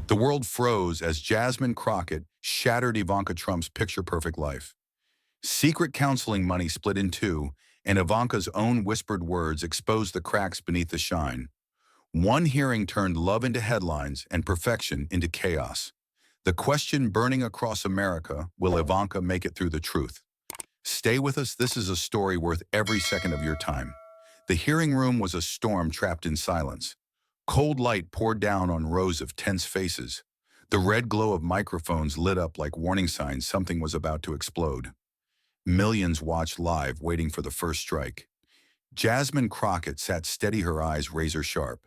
The world froze as Jasmine Crockett shattered Ivanka Trump's picture-perfect life. Secret counseling money split in two, and Ivanka's own whispered words exposed the cracks beneath the shine. One hearing turned love into headlines and perfection into chaos. The question burning across America, will Ivanka make it through the truth? Stay with us, this is a story worth every second of your time. The hearing room was a storm trapped in silence. Cold light poured down on rows of tense faces. The red glow of microphones lit up like warning signs something was about to explode. Millions watched live, waiting for the first strike. Jasmine Crockett sat steady, her eyes razor sharp.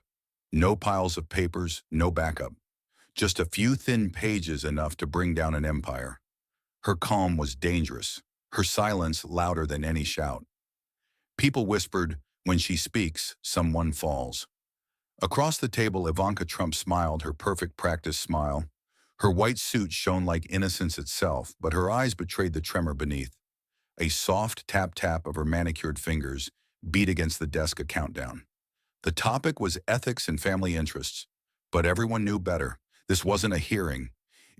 No piles of papers, no backup. Just a few thin pages, enough to bring down an empire. Her calm was dangerous, her silence louder than any shout. People whispered, when she speaks, someone falls. Across the table, Ivanka Trump smiled, her perfect practice smile. Her white suit shone like innocence itself, but her eyes betrayed the tremor beneath. A soft tap-tap of her manicured fingers beat against the desk, a countdown. The topic was ethics and family interests, but everyone knew better. This wasn't a hearing.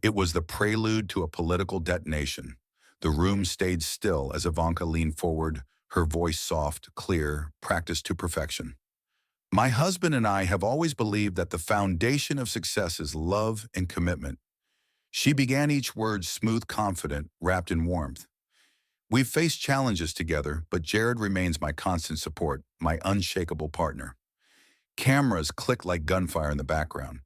It was the prelude to a political detonation. The room stayed still as Ivanka leaned forward, her voice soft, clear, practiced to perfection. My husband and I have always believed that the foundation of success is love and commitment. She began each word smooth, confident, wrapped in warmth. We've faced challenges together, but Jared remains my constant support, my unshakable partner. Cameras clicked like gunfire in the background.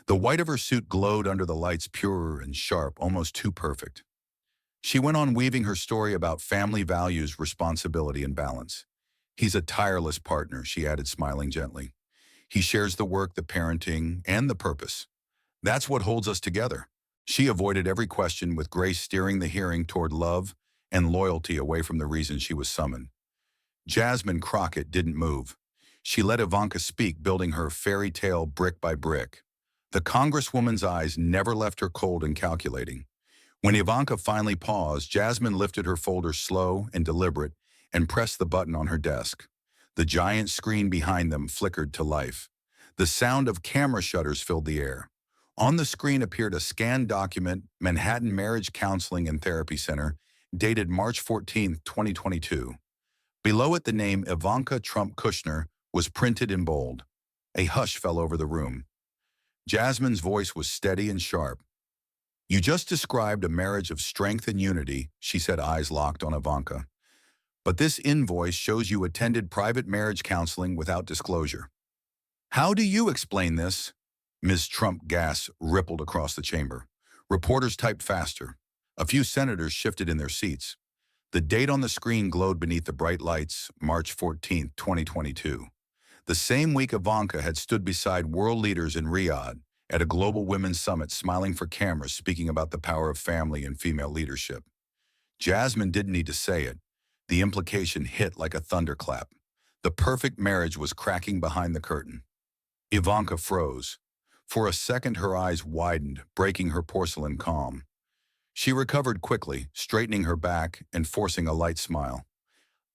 The white of her suit glowed under the lights, pure and sharp, almost too perfect. She went on weaving her story about family values, responsibility, and balance. He's a tireless partner, she added, smiling gently. He shares the work, the parenting, and the purpose. That's what holds us together. She avoided every question, with grace steering the hearing toward love and loyalty away from the reason she was summoned. Jasmine Crockett didn't move. She let Ivanka speak, building her fairy tale brick by brick. The Congresswoman's eyes never left her, cold and calculating. When Ivanka finally paused, Jasmine lifted her folder, slow and deliberate, and pressed the button on her desk. The giant screen behind them flickered to life. The sound of camera shutters filled the air. On the screen appeared a scanned document, Manhattan Marriage Counseling and Therapy Center, dated March 14, 2022. Below it, the name Ivanka Trump Kushner was printed in bold. A hush fell over the room. Jasmine's voice was steady and sharp. You just described a marriage of strength and unity, she said, eyes locked on Ivanka. But this invoice shows you attended private marriage counseling without disclosure. How do you explain this? Ms. Trump gasps rippled across the chamber. Reporters typed faster. A few senators shifted in their seats. The date on the screen glowed beneath the bright lights, March 14, 2022. The same week Ivanka had stood beside world leaders in Riyadh at a global women's summit, smiling for cameras, speaking about the power of family and female leadership. Jasmine didn't need to say it. The implication hit like a thunderclap. The perfect marriage was cracking behind the curtain. Ivanka froze. For a second, her eyes widened, breaking her porcelain calm. She recovered quickly, straightening her back and forcing a light smile.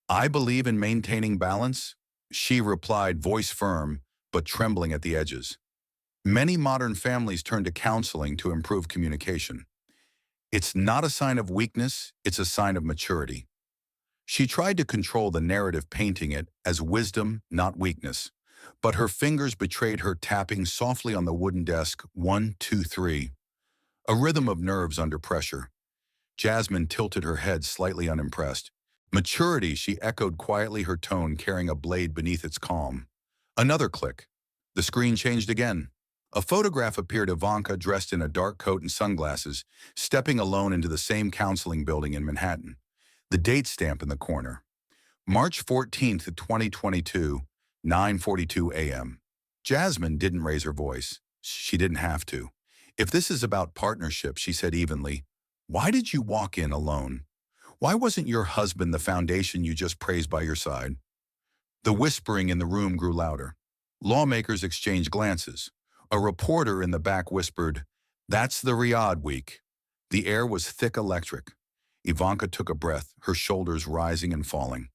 I believe in maintaining balance, she replied, voice firm but trembling at the edges. Many modern families turn to counseling to improve communication. It's not a sign of weakness, it's a sign of maturity. She tried to control the narrative, painting it as wisdom, not weakness. But her fingers betrayed her, tapping softly on the wooden desk, 1, 2, 3. A rhythm of nerves under pressure. Jasmine tilted her head, slightly unimpressed. Maturity, she echoed quietly, her tone carrying a blade beneath its calm. Another click. The screen changed again. A photograph appeared, Ivanka dressed in a dark coat and sunglasses, stepping alone into the same counseling building in Manhattan. The date stamp in the corner. March 14th, 2022, 9:42 a.m. Jasmine didn't raise her voice. She didn't have to. If this is about partnership, she said evenly, why did you walk in alone? Why wasn't your husband the foundation you just praised by your side? The whispering in the room grew louder. Lawmakers exchanged glances. A reporter in the back whispered, that's the Riyadh week. The air was thick, electric. Ivanka took a breath, her shoulders rising and falling.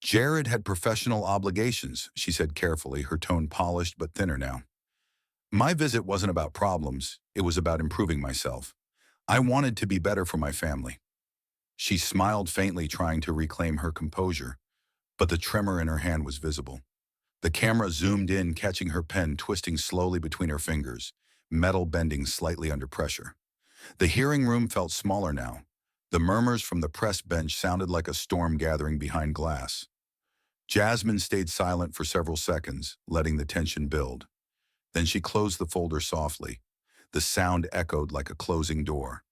Jared had professional obligations, she said carefully, her tone polished but thinner now. My visit wasn't about problems, it was about improving myself. I wanted to be better for my family. She smiled faintly, trying to reclaim her composure, but the tremor in her hand was visible. The camera zoomed in, catching her pen twisting slowly between her fingers, metal bending slightly under pressure. The hearing room felt smaller now. The murmurs from the press bench sounded like a storm gathering behind glass. Jasmine stayed silent for several seconds, letting the tension build. Then she closed the folder softly. The sound echoed like a closing door.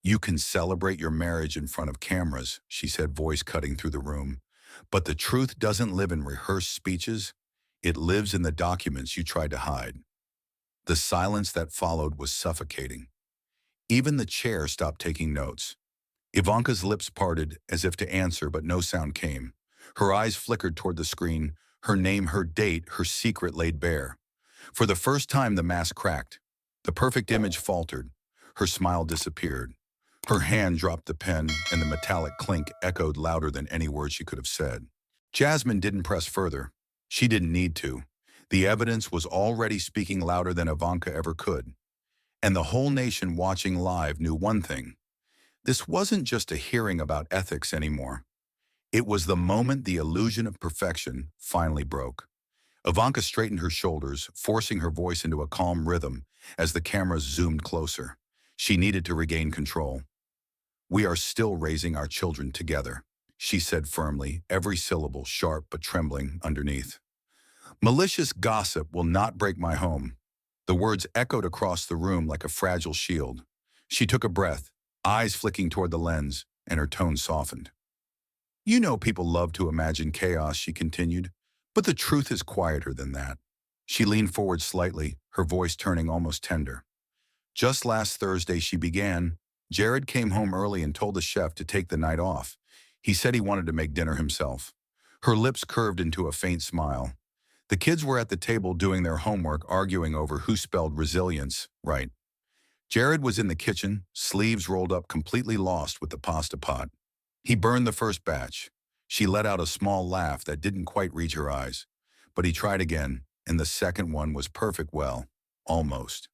"You can celebrate your marriage in front of cameras," she said, voice cutting through the room. "But the truth doesn't live in rehearsed speeches. It lives in the documents you tried to hide." The silence that followed was suffocating. Even the chair stopped taking notes. Ivanka's lips parted as if to answer, but no sound came. Her eyes flickered toward the screen, her name, her date, her secret laid bare. For the first time, the mask cracked. The perfect image faltered. Her smile disappeared. Her hand dropped the pen, and the metallic clink echoed louder than any word she could have said. Jasmine didn't press further. She didn't need to. The evidence was already speaking louder than Ivanka ever could. And the whole nation watching live knew one thing. This wasn't just a hearing about ethics anymore. It was the moment the illusion of perfection finally broke. Ivanka straightened her shoulders, forcing her voice into a calm rhythm as the cameras zoomed closer. She needed to regain control. "We are still raising our children together," she said firmly, every syllable sharp but trembling underneath. "Malicious gossip will not break my home." The words echoed across the room like a fragile shield. She took a breath, eyes flicking toward the lens, and her tone softened. "You know people love to imagine chaos," she continued, "but the truth is quieter than that." She leaned forward slightly, her voice turning almost tender. "Just last Thursday," she began, "Jared came home early and told the chef to take the night off. He said he wanted to make dinner himself." Her lips curved into a faint smile. "The kids were at the table doing their homework, arguing over who spelled resilience right. Jared was in the kitchen, sleeves rolled up, completely lost with the pasta pot. He burned the first batch." She let out a small laugh that didn't quite reach her eyes. "But he tried again, and the second one was perfect, well, almost.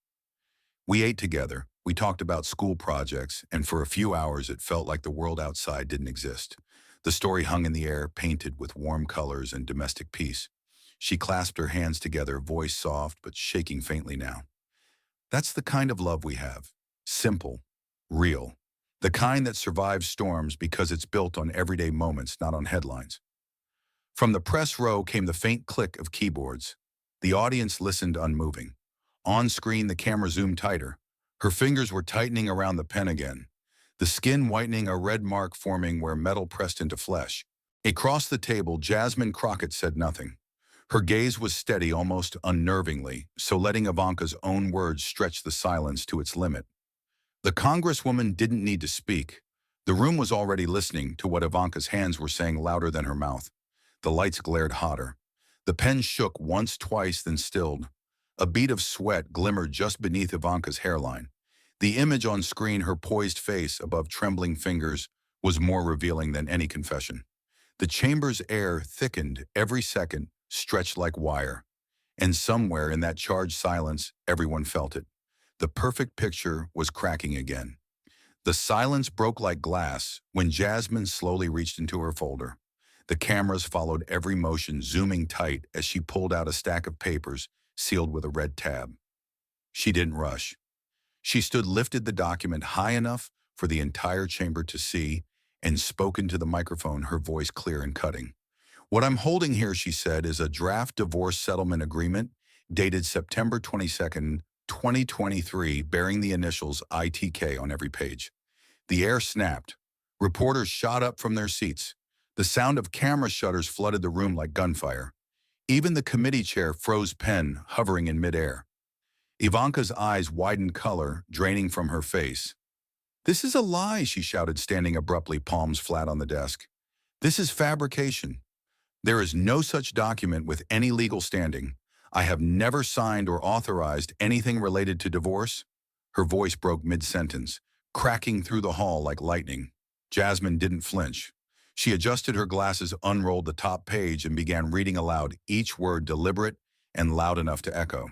We ate together, we talked about school projects, and for a few hours it felt like the world outside didn't exist." The story hung in the air, painted with warm colors and domestic peace. She clasped her hands together, voice soft but shaking faintly now. "That's the kind of love we have. Simple, real. The kind that survives storms because it's built on everyday moments, not on headlines." From the press row came the faint click of keyboards. The audience listened unmoving. On screen, the camera zoomed tighter. Her fingers were tightening around the pen again. The skin whitening, a red mark forming where metal pressed into flesh. Across the table, Jasmine Crockett said nothing. Her gaze was steady, almost unnervingly, so letting Ivanka's own words stretch the silence to its limit. The Congresswoman didn't need to speak. The room was already listening to what Ivanka's hands were saying louder than her mouth. The lights glared hotter. The pen shook once, twice, then stilled. A bead of sweat glimmered just beneath Ivanka's hairline. The image on screen, her poised face above trembling fingers, was more revealing than any confession. The chamber's air thickened every second, stretched like wire. And somewhere in that charged silence, everyone felt it. The perfect picture was cracking again. The silence broke like glass when Jasmine slowly reached into her folder. The cameras followed every motion, zooming tight as she pulled out a stack of papers sealed with a red tab. She didn't rush. She stood, lifted the document high enough for the entire chamber to see, and spoke into the microphone, her voice clear and cutting. "What I'm holding here," she said, "is a draft divorce settlement agreement dated September 22nd, 2023, bearing the initials ITK on every page." The air snapped. Reporters shot up from their seats. The sound of camera shutters flooded the room like gunfire. Even the committee chair froze, pen hovering in midair. Ivanka's eyes widened, color draining from her face. "This is a lie," she shouted, standing abruptly, palms flat on the desk. "This is fabrication. There is no such document with any legal standing. I have never signed or authorized anything related to divorce." Her voice broke mid-sentence, cracking through the hall like lightning. Jasmine didn't flinch. She adjusted her glasses, unrolled the top page, and began reading aloud, each word deliberate and loud enough to echo.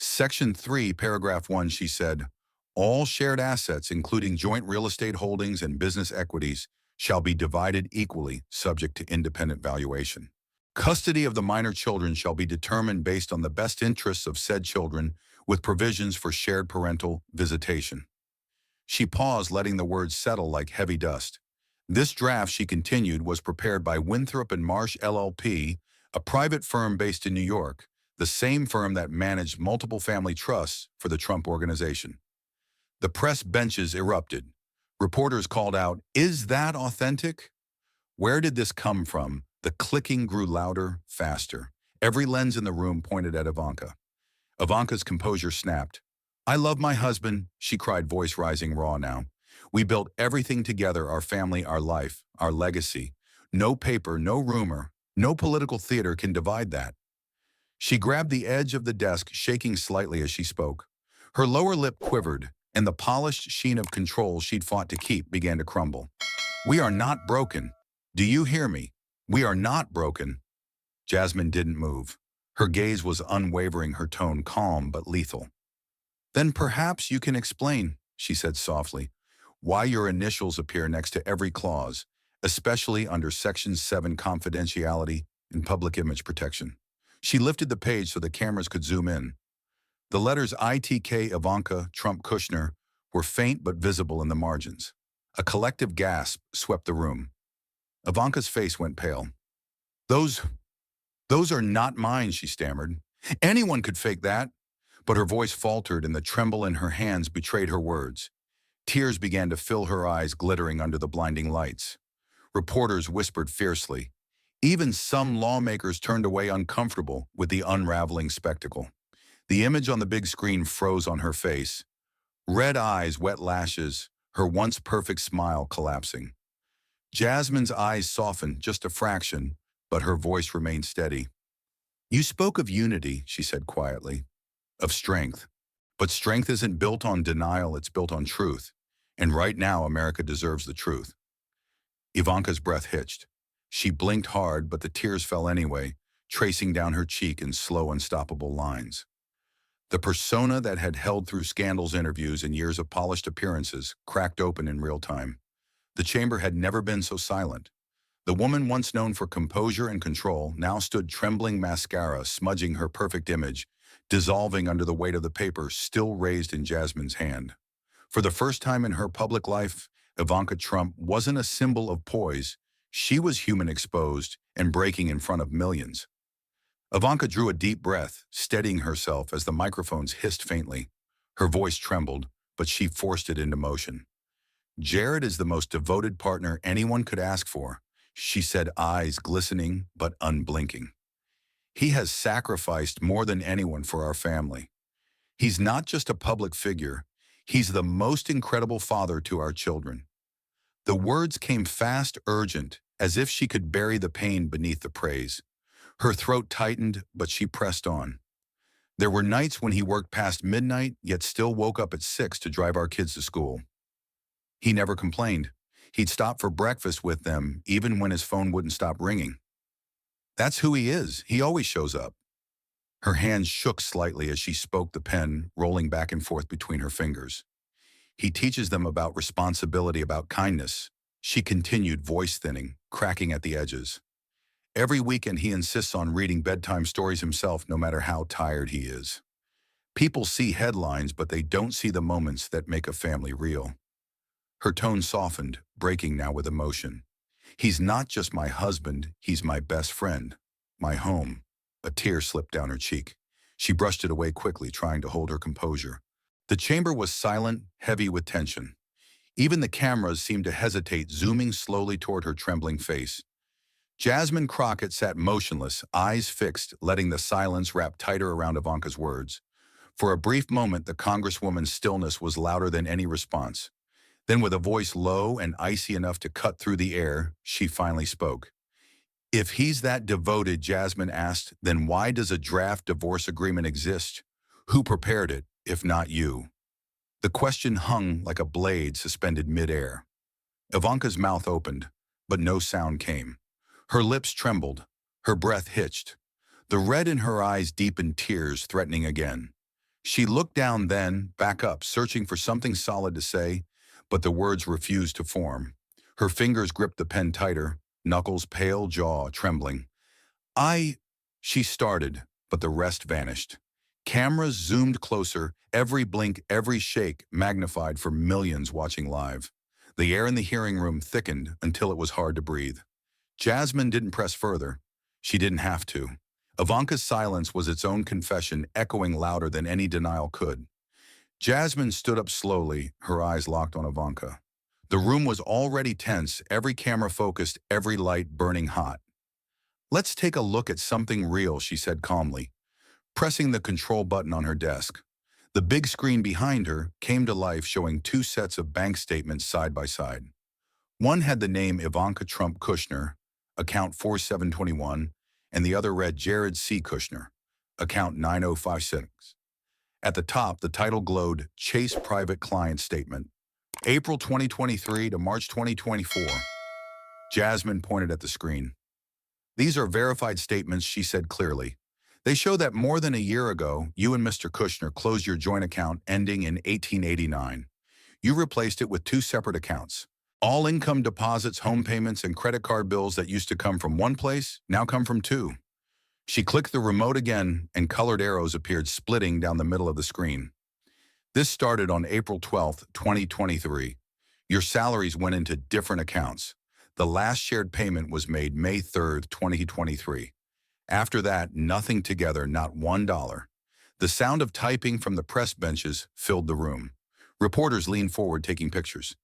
Section 3, paragraph 1, she said, all shared assets, including joint real estate holdings and business equities, shall be divided equally, subject to independent valuation. Custody of the minor children shall be determined based on the best interests of said children, with provisions for shared parental visitation. She paused, letting the words settle like heavy dust. This draft, she continued, was prepared by Winthrop and Marsh LLP, a private firm based in New York, the same firm that managed multiple family trusts for the Trump Organization. The press benches erupted. Reporters called out, "Is that authentic?" Where did this come from? The clicking grew louder, faster. Every lens in the room pointed at Ivanka. Ivanka's composure snapped. "I love my husband," she cried, voice rising raw now. "We built everything together, our family, our life, our legacy. No paper, no rumor, no political theater can divide that." She grabbed the edge of the desk, shaking slightly as she spoke. Her lower lip quivered, and the polished sheen of control she'd fought to keep began to crumble. "We are not broken. Do you hear me? We are not broken." Jasmine didn't move. Her gaze was unwavering, her tone calm but lethal. "Then perhaps you can explain," she said softly, "why your initials appear next to every clause, especially under Section 7 confidentiality and public image protection." She lifted the page so the cameras could zoom in. The letters ITK Ivanka Trump Kushner were faint but visible in the margins. A collective gasp swept the room. Ivanka's face went pale. Those are not mine," she stammered. "Anyone could fake that." But her voice faltered and the tremble in her hands betrayed her words. Tears began to fill her eyes, glittering under the blinding lights. Reporters whispered fiercely. Even some lawmakers turned away, uncomfortable with the unraveling spectacle. The image on the big screen froze on her face. Red eyes, wet lashes, her once perfect smile collapsing. Jasmine's eyes softened just a fraction, but her voice remained steady. "You spoke of unity," she said quietly, "of strength. But strength isn't built on denial, it's built on truth. And right now, America deserves the truth." Ivanka's breath hitched. She blinked hard, but the tears fell anyway, tracing down her cheek in slow, unstoppable lines. The persona that had held through scandals, interviews, and years of polished appearances cracked open in real time. The chamber had never been so silent. The woman once known for composure and control now stood trembling, mascara smudging her perfect image, dissolving under the weight of the paper still raised in Jasmine's hand. For the first time in her public life, Ivanka Trump wasn't a symbol of poise. She was human, exposed and breaking in front of millions. Ivanka drew a deep breath, steadying herself as the microphones hissed faintly. Her voice trembled, but she forced it into motion. "Jared is the most devoted partner anyone could ask for," she said, eyes glistening but unblinking. "He has sacrificed more than anyone for our family. He's not just a public figure, he's the most incredible father to our children." The words came fast, urgent, as if she could bury the pain beneath the praise. Her throat tightened, but she pressed on. "There were nights when he worked past midnight, yet still woke up at 6 to drive our kids to school. He never complained. He'd stop for breakfast with them, even when his phone wouldn't stop ringing. That's who he is. He always shows up." Her hands shook slightly as she spoke, the pen rolling back and forth between her fingers. "He teaches them about responsibility, about kindness," she continued, voice thinning, cracking at the edges. "Every weekend he insists on reading bedtime stories himself, no matter how tired he is. People see headlines, but they don't see the moments that make a family real." Her tone softened, breaking now with emotion. "He's not just my husband, he's my best friend, my home." A tear slipped down her cheek. She brushed it away quickly, trying to hold her composure. The chamber was silent, heavy with tension. Even the cameras seemed to hesitate, zooming slowly toward her trembling face. Jasmine Crockett sat motionless, eyes fixed, letting the silence wrap tighter around Ivanka's words. For a brief moment, the Congresswoman's stillness was louder than any response. Then, with a voice low and icy enough to cut through the air, she finally spoke. "If he's that devoted," Jasmine asked, "then why does a draft divorce agreement exist? Who prepared it, if not you?" The question hung like a blade suspended midair. Ivanka's mouth opened, but no sound came. Her lips trembled, her breath hitched. The red in her eyes deepened, tears threatening again. She looked down then, back up, searching for something solid to say, but the words refused to form. Her fingers gripped the pen tighter, knuckles pale, jaw trembling. I, she started, but the rest vanished. Cameras zoomed closer, every blink, every shake magnified for millions watching live. The air in the hearing room thickened until it was hard to breathe. Jasmine didn't press further. She didn't have to. Ivanka's silence was its own confession, echoing louder than any denial could. Jasmine stood up slowly, her eyes locked on Ivanka. The room was already tense, every camera focused, every light burning hot. "Let's take a look at something real," she said calmly, pressing the control button on her desk. The big screen behind her came to life, showing two sets of bank statements side by side. One had the name Ivanka Trump Kushner, account 4721, and the other read Jared C. Kushner, account 9056. At the top, the title glowed Chase Private Client Statement, April 2023 to March 2024. Jasmine pointed at the screen. "These are verified statements," she said clearly. "They show that more than a year ago, you and Mr. Kushner closed your joint account ending in 1889. You replaced it with two separate accounts. All income deposits, home payments, and credit card bills that used to come from one place now come from two." She clicked the remote again, and colored arrows appeared, splitting down the middle of the screen. "This started on April 12th, 2023. Your salaries went into different accounts. The last shared payment was made May 3rd, 2023. After that, nothing together, not $1. The sound of typing from the press benches filled the room. Reporters leaned forward, taking pictures.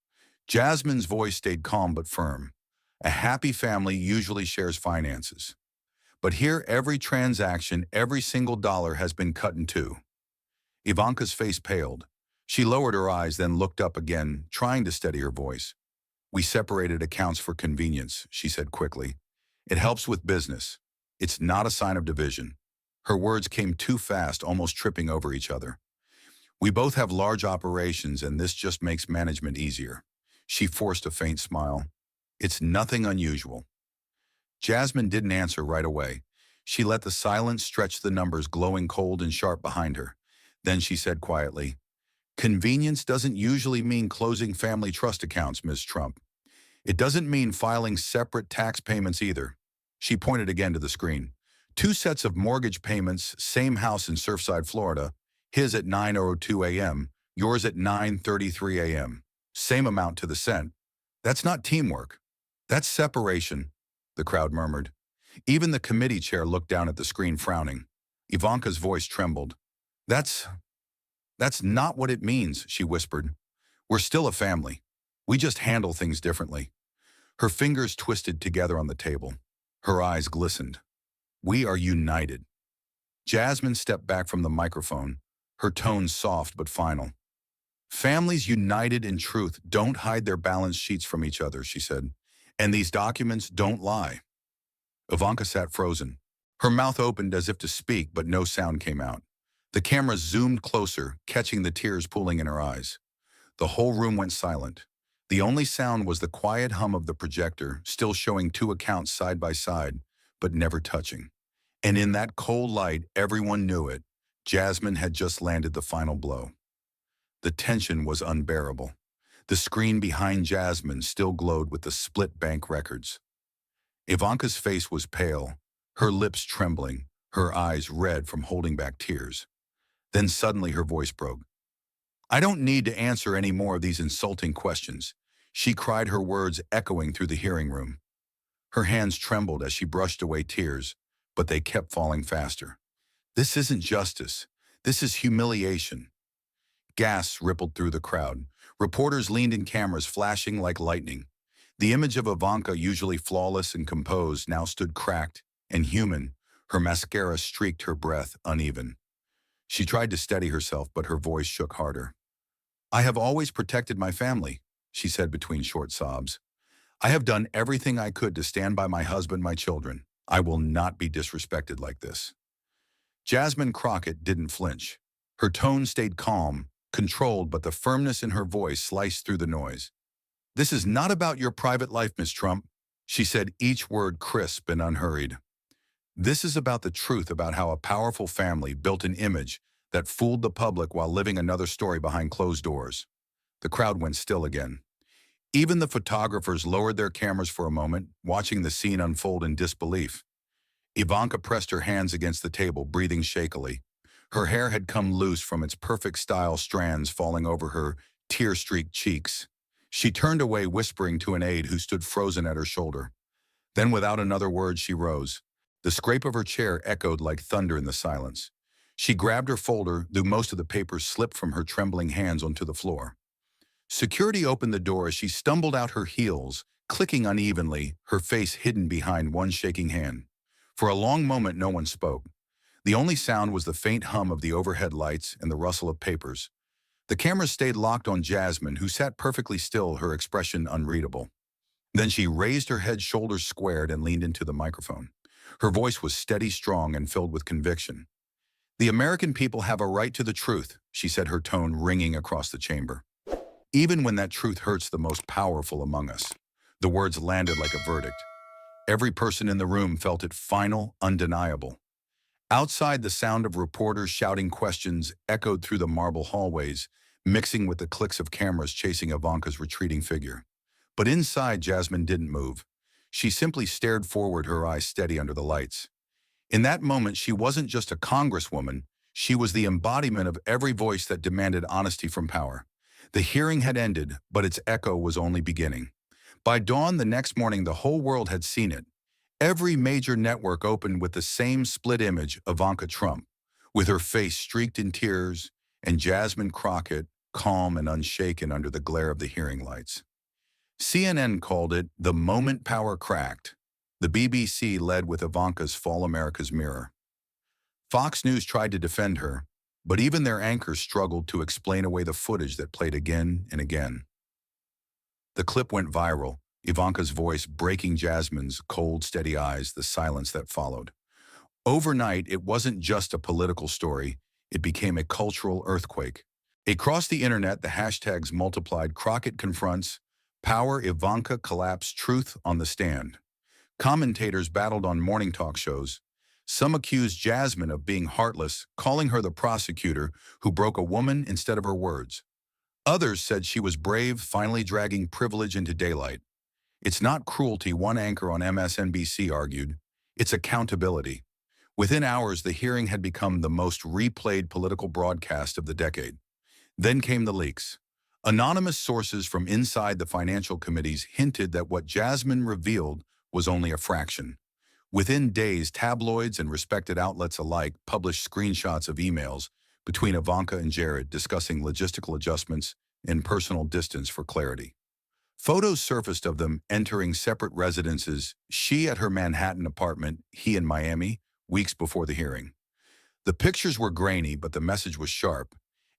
Jasmine's voice stayed calm but firm. "A happy family usually shares finances. But here, every transaction, every single dollar has been cut in two." Ivanka's face paled. She lowered her eyes, then looked up again, trying to steady her voice. "We separated accounts for convenience," she said quickly. "It helps with business. It's not a sign of division." Her words came too fast, almost tripping over each other. "We both have large operations, and this just makes management easier." She forced a faint smile. "It's nothing unusual." Jasmine didn't answer right away. She let the silence stretch, the numbers glowing cold and sharp behind her. Then she said quietly, "Convenience doesn't usually mean closing family trust accounts, Ms. Trump. It doesn't mean filing separate tax payments either." She pointed again to the screen. "Two sets of mortgage payments, same house in Surfside, Florida, his at 9:02 a.m., yours at 9:33 a.m. Same amount to the cent. That's not teamwork. That's separation," the crowd murmured. Even the committee chair looked down at the screen, frowning. Ivanka's voice trembled. That's not what it means," she whispered. "We're still a family. We just handle things differently." Her fingers twisted together on the table. Her eyes glistened. "We are united." Jasmine stepped back from the microphone, her tone soft but final. "Families united in truth don't hide their balance sheets from each other," she said. "And these documents don't lie." Ivanka sat frozen. Her mouth opened as if to speak, but no sound came out. The camera zoomed closer, catching the tears pooling in her eyes. The whole room went silent. The only sound was the quiet hum of the projector, still showing two accounts side by side, but never touching. And in that cold light, everyone knew it. Jasmine had just landed the final blow. The tension was unbearable. The screen behind Jasmine still glowed with the split bank records. Ivanka's face was pale, her lips trembling, her eyes red from holding back tears. Then suddenly her voice broke. "I don't need to answer any more of these insulting questions," she cried, her words echoing through the hearing room. Her hands trembled as she brushed away tears, but they kept falling faster. "This isn't justice. This is humiliation." Gasps rippled through the crowd. Reporters leaned in, cameras flashing like lightning. The image of Ivanka, usually flawless and composed, now stood cracked and human. Her mascara streaked, her breath uneven. She tried to steady herself, but her voice shook harder. "I have always protected my family," she said between short sobs. "I have done everything I could to stand by my husband, my children. I will not be disrespected like this." Jasmine Crockett didn't flinch. Her tone stayed calm, controlled, but the firmness in her voice sliced through the noise. "This is not about your private life, Miss Trump," she said, each word crisp and unhurried. "This is about the truth, about how a powerful family built an image that fooled the public while living another story behind closed doors. The crowd went still again. Even the photographers lowered their cameras for a moment, watching the scene unfold in disbelief. Ivanka pressed her hands against the table, breathing shakily. Her hair had come loose from its perfect style strands falling over her tear-streaked cheeks. She turned away, whispering to an aide who stood frozen at her shoulder. Then, without another word, she rose. The scrape of her chair echoed like thunder in the silence. She grabbed her folder, though most of the papers slipped from her trembling hands onto the floor. Security opened the door as she stumbled out, her heels clicking unevenly, her face hidden behind one shaking hand. For a long moment, no one spoke. The only sound was the faint hum of the overhead lights and the rustle of papers. The cameras stayed locked on Jasmine, who sat perfectly still, her expression unreadable. Then she raised her head, shoulders squared, and leaned into the microphone. Her voice was steady, strong, and filled with conviction. "The American people have a right to the truth," she said, her tone ringing across the chamber. "Even when that truth hurts the most powerful among us." The words landed like a verdict. Every person in the room felt it, final, undeniable. Outside, the sound of reporters shouting questions echoed through the marble hallways, mixing with the clicks of cameras chasing Ivanka's retreating figure. But inside, Jasmine didn't move. She simply stared forward, her eyes steady under the lights. In that moment, she wasn't just a congresswoman. She was the embodiment of every voice that demanded honesty from power. The hearing had ended, but its echo was only beginning. By dawn the next morning, the whole world had seen it. Every major network opened with the same split image: Ivanka Trump, with her face streaked in tears, and Jasmine Crockett, calm and unshaken under the glare of the hearing lights. CNN called it the moment power cracked. The BBC led with Ivanka's fall America's mirror. Fox News tried to defend her, but even their anchors struggled to explain away the footage that played again and again. The clip went viral, Ivanka's voice breaking Jasmine's cold, steady eyes, the silence that followed. Overnight, it wasn't just a political story, it became a cultural earthquake. Across the internet, the hashtags multiplied: Crockett confronts, power, Ivanka collapse, truth on the stand. Commentators battled on morning talk shows. Some accused Jasmine of being heartless, calling her the prosecutor who broke a woman instead of her words. Others said she was brave, finally dragging privilege into daylight. "It's not cruelty," one anchor on MSNBC argued. "It's accountability." Within hours, the hearing had become the most replayed political broadcast of the decade. Then came the leaks. Anonymous sources from inside the financial committees hinted that what Jasmine revealed was only a fraction. Within days, tabloids and respected outlets alike published screenshots of emails between Ivanka and Jared discussing logistical adjustments and personal distance for clarity. Photos surfaced of them entering separate residences, she at her Manhattan apartment, he in Miami, weeks before the hearing. The pictures were grainy, but the message was sharp.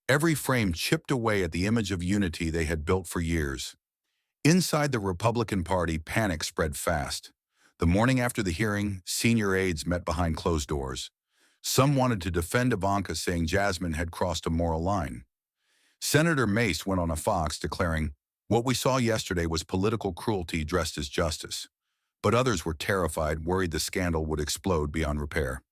Every frame chipped away at the image of unity they had built for years. Inside the Republican Party, panic spread fast. The morning after the hearing, senior aides met behind closed doors. Some wanted to defend Ivanka, saying Jasmine had crossed a moral line. Senator Mace went on a Fox declaring, "What we saw yesterday was political cruelty dressed as justice." But others were terrified, worried the scandal would explode beyond repair.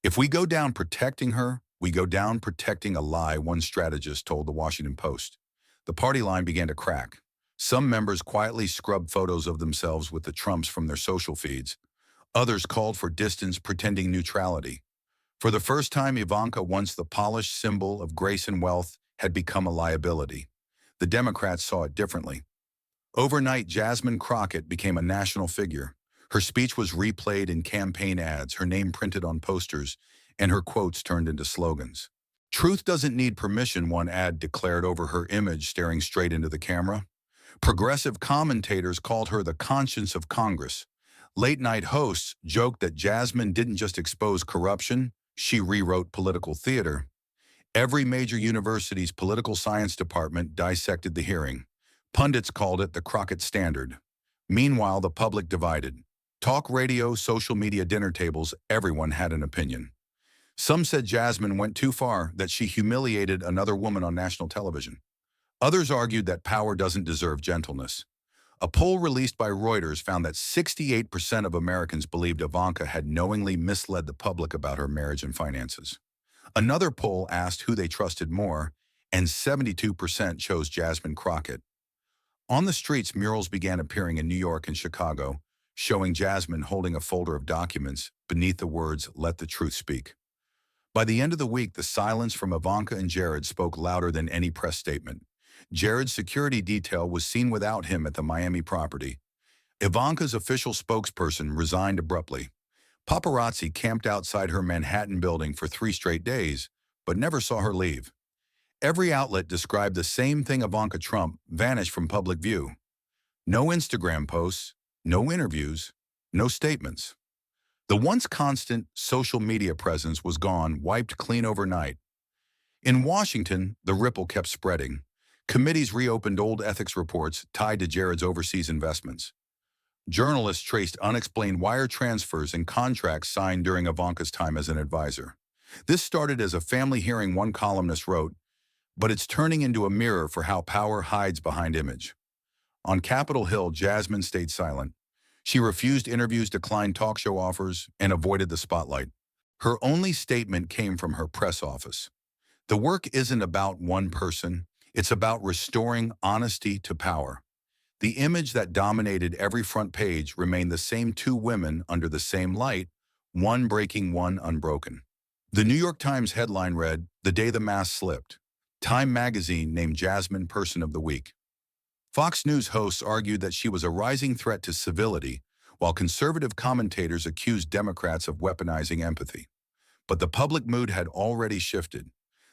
"If we go down protecting her, we go down protecting a lie," one strategist told the Washington Post. The party line began to crack. Some members quietly scrubbed photos of themselves with the Trumps from their social feeds. Others called for distance, pretending neutrality. For the first time, Ivanka, once the polished symbol of grace and wealth, had become a liability. The Democrats saw it differently. Overnight, Jasmine Crockett became a national figure. Her speech was replayed in campaign ads, her name printed on posters, and her quotes turned into slogans. "Truth doesn't need permission," one ad declared over her image staring straight into the camera. Progressive commentators called her the conscience of Congress. Late-night hosts joked that Jasmine didn't just expose corruption, she rewrote political theater. Every major university's political science department dissected the hearing. Pundits called it the Crockett Standard. Meanwhile, the public divided. Talk radio, social media, dinner tables, everyone had an opinion. Some said Jasmine went too far, that she humiliated another woman on national television. Others argued that power doesn't deserve gentleness. A poll released by Reuters found that 68% of Americans believed Ivanka had knowingly misled the public about her marriage and finances. Another poll asked who they trusted more, and 72% chose Jasmine Crockett. On the streets, murals began appearing in New York and Chicago, showing Jasmine holding a folder of documents beneath the words, "Let the truth speak." By the end of the week, the silence from Ivanka and Jared spoke louder than any press statement. Jared's security detail was seen without him at the Miami property. Ivanka's official spokesperson resigned abruptly. Paparazzi camped outside her Manhattan building for 3 straight days, but never saw her leave. Every outlet described the same thing: Ivanka Trump vanished from public view. No Instagram posts, no interviews, no statements. The once constant social media presence was gone, wiped clean overnight. In Washington, the ripple kept spreading. Committees reopened old ethics reports tied to Jared's overseas investments. Journalists traced unexplained wire transfers and contracts signed during Ivanka's time as an advisor. This started as a family hearing, one columnist wrote, but it's turning into a mirror for how power hides behind image. On Capitol Hill, Jasmine stayed silent. She refused interviews, declined talk show offers, and avoided the spotlight. Her only statement came from her press office. The work isn't about one person, it's about restoring honesty to power. The image that dominated every front page remained the same: two women under the same light, one breaking, one unbroken. The New York Times headline read, "The Day the Mask Slipped." Time magazine named Jasmine Person of the Week. Fox News hosts argued that she was a rising threat to civility, while conservative commentators accused Democrats of weaponizing empathy. But the public mood had already shifted.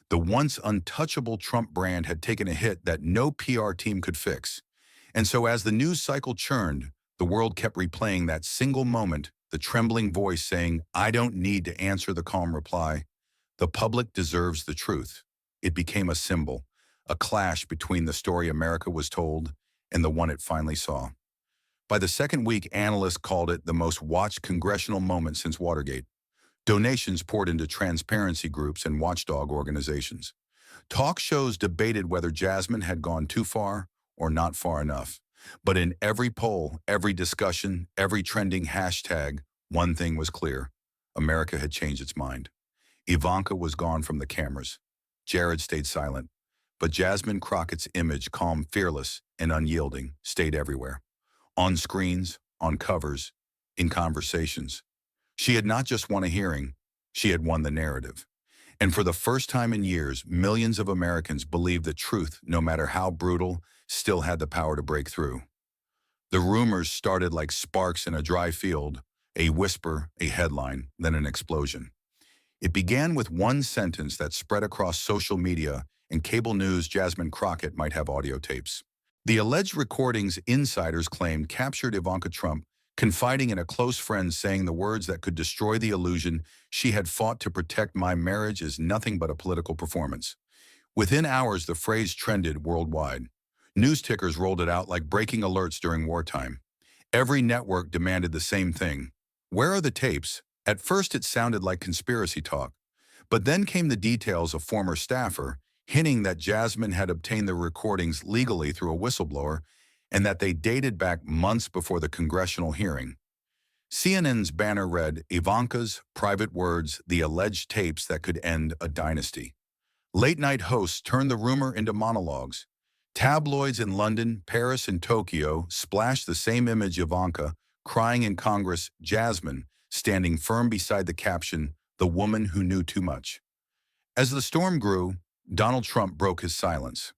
The once untouchable Trump brand had taken a hit that no PR team could fix. And so as the news cycle churned, the world kept replaying that single moment, the trembling voice saying, "I don't need to answer," the calm reply, "The public deserves the truth." It became a symbol, a clash between the story America was told and the one it finally saw. By the second week, analysts called it the most watched congressional moment since Watergate. Donations poured into transparency groups and watchdog organizations. Talk shows debated whether Jasmine had gone too far or not far enough. But in every poll, every discussion, every trending hashtag, one thing was clear: America had changed its mind. Ivanka was gone from the cameras. Jared stayed silent. But Jasmine Crockett's image, calm, fearless, and unyielding, stayed everywhere. On screens, on covers, in conversations. She had not just won a hearing, she had won the narrative. And for the first time in years, millions of Americans believed that truth, no matter how brutal, still had the power to break through. The rumors started like sparks in a dry field, a whisper, a headline, then an explosion. It began with one sentence that spread across social media and cable news: Jasmine Crockett might have audio tapes. The alleged recordings, insiders claimed, captured Ivanka Trump confiding in a close friend, saying the words that could destroy the illusion she had fought to protect: "My marriage is nothing but a political performance." Within hours, the phrase trended worldwide. News tickers rolled it out like breaking alerts during wartime. Every network demanded the same thing: where are the tapes? At first it sounded like conspiracy talk, but then came the details: a former staffer hinting that Jasmine had obtained the recordings legally through a whistleblower and that they dated back months before the congressional hearing. CNN's banner read, "Ivanka's private words, the alleged tapes that could end a dynasty." Late-night hosts turned the rumor into monologues. Tabloids in London, Paris, and Tokyo splashed the same image: Ivanka crying in Congress, Jasmine standing firm beside the caption, "The woman who knew too much." As the storm grew, Donald Trump broke his silence.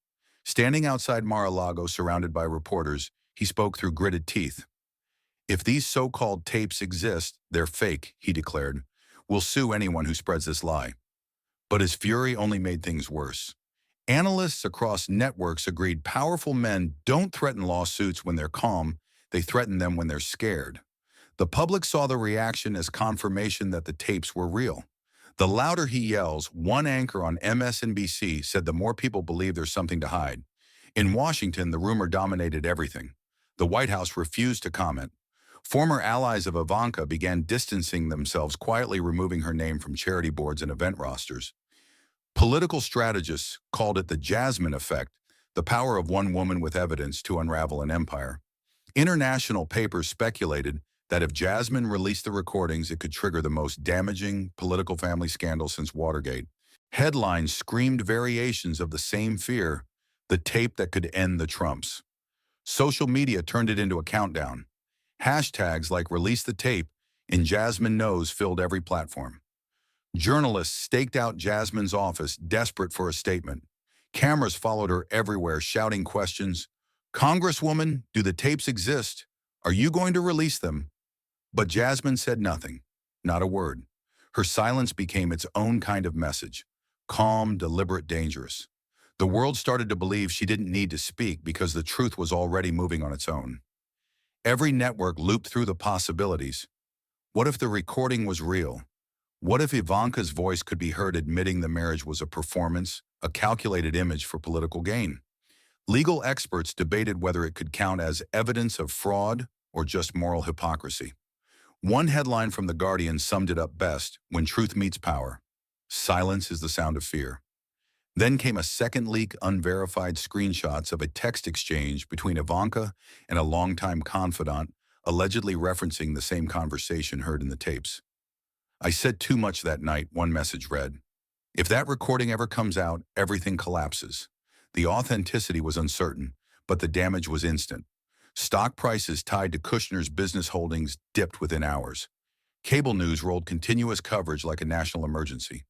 Standing outside Mar-a-Lago surrounded by reporters, he spoke through gritted teeth. "If these so-called tapes exist, they're fake," he declared. "We'll sue anyone who spreads this lie." But his fury only made things worse. Analysts across networks agreed powerful men don't threaten lawsuits when they're calm, they threaten them when they're scared. The public saw the reaction as confirmation that the tapes were real. The louder he yells, one anchor on MSNBC said, the more people believe there's something to hide. In Washington, the rumor dominated everything. The White House refused to comment. Former allies of Ivanka began distancing themselves, quietly removing her name from charity boards and event rosters. Political strategists called it the Jasmine effect, the power of one woman with evidence to unravel an empire. International papers speculated that if Jasmine released the recordings, it could trigger the most damaging political family scandal since Watergate. Headlines screamed variations of the same fear, the tape that could end the Trumps. Social media turned it into a countdown. Hashtags like release the tape and Jasmine knows filled every platform. Journalists staked out Jasmine's office, desperate for a statement. Cameras followed her everywhere, shouting questions. Congresswoman, do the tapes exist? Are you going to release them? But Jasmine said nothing, not a word. Her silence became its own kind of message. Calm, deliberate, dangerous. The world started to believe she didn't need to speak because the truth was already moving on its own. Every network looped through the possibilities. What if the recording was real? What if Ivanka's voice could be heard admitting the marriage was a performance, a calculated image for political gain? Legal experts debated whether it could count as evidence of fraud or just moral hypocrisy. One headline from The Guardian summed it up best: when truth meets power, silence is the sound of fear. Then came a second leak, unverified screenshots of a text exchange between Ivanka and a longtime confidant, allegedly referencing the same conversation heard in the tapes. I said too much that night, one message read. If that recording ever comes out, everything collapses. The authenticity was uncertain, but the damage was instant. Stock prices tied to Kushner's business holdings dipped within hours. Cable news rolled continuous coverage like a national emergency.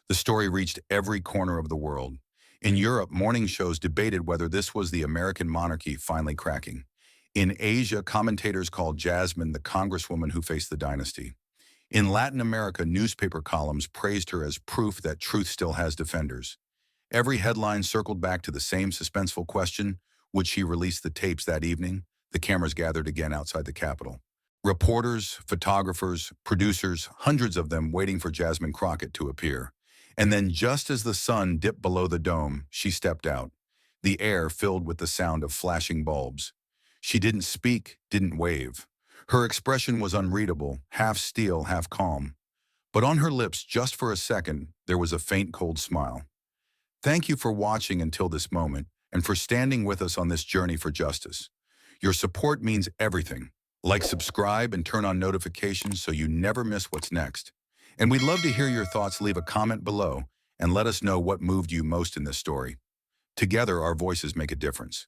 The story reached every corner of the world. In Europe, morning shows debated whether this was the American monarchy finally cracking. In Asia, commentators called Jasmine the congresswoman who faced the dynasty. In Latin America, newspaper columns praised her as proof that truth still has defenders. Every headline circled back to the same suspenseful question: would she release the tapes that evening? The cameras gathered again outside the Capitol. Reporters, photographers, producers, hundreds of them waiting for Jasmine Crockett to appear. And then, just as the sun dipped below the dome, she stepped out, the air filled with the sound of flashing bulbs. She didn't speak, didn't wave. Her expression was unreadable, half steel, half calm. But on her lips, just for a second, there was a faint, cold smile. Thank you for watching until this moment, and for standing with us on this journey for justice. Your support means everything. Like, subscribe, and turn on notifications so you never miss what's next. And we'd love to hear your thoughts. Leave a comment below and let us know what moved you most in this story. Together, our voices make a difference.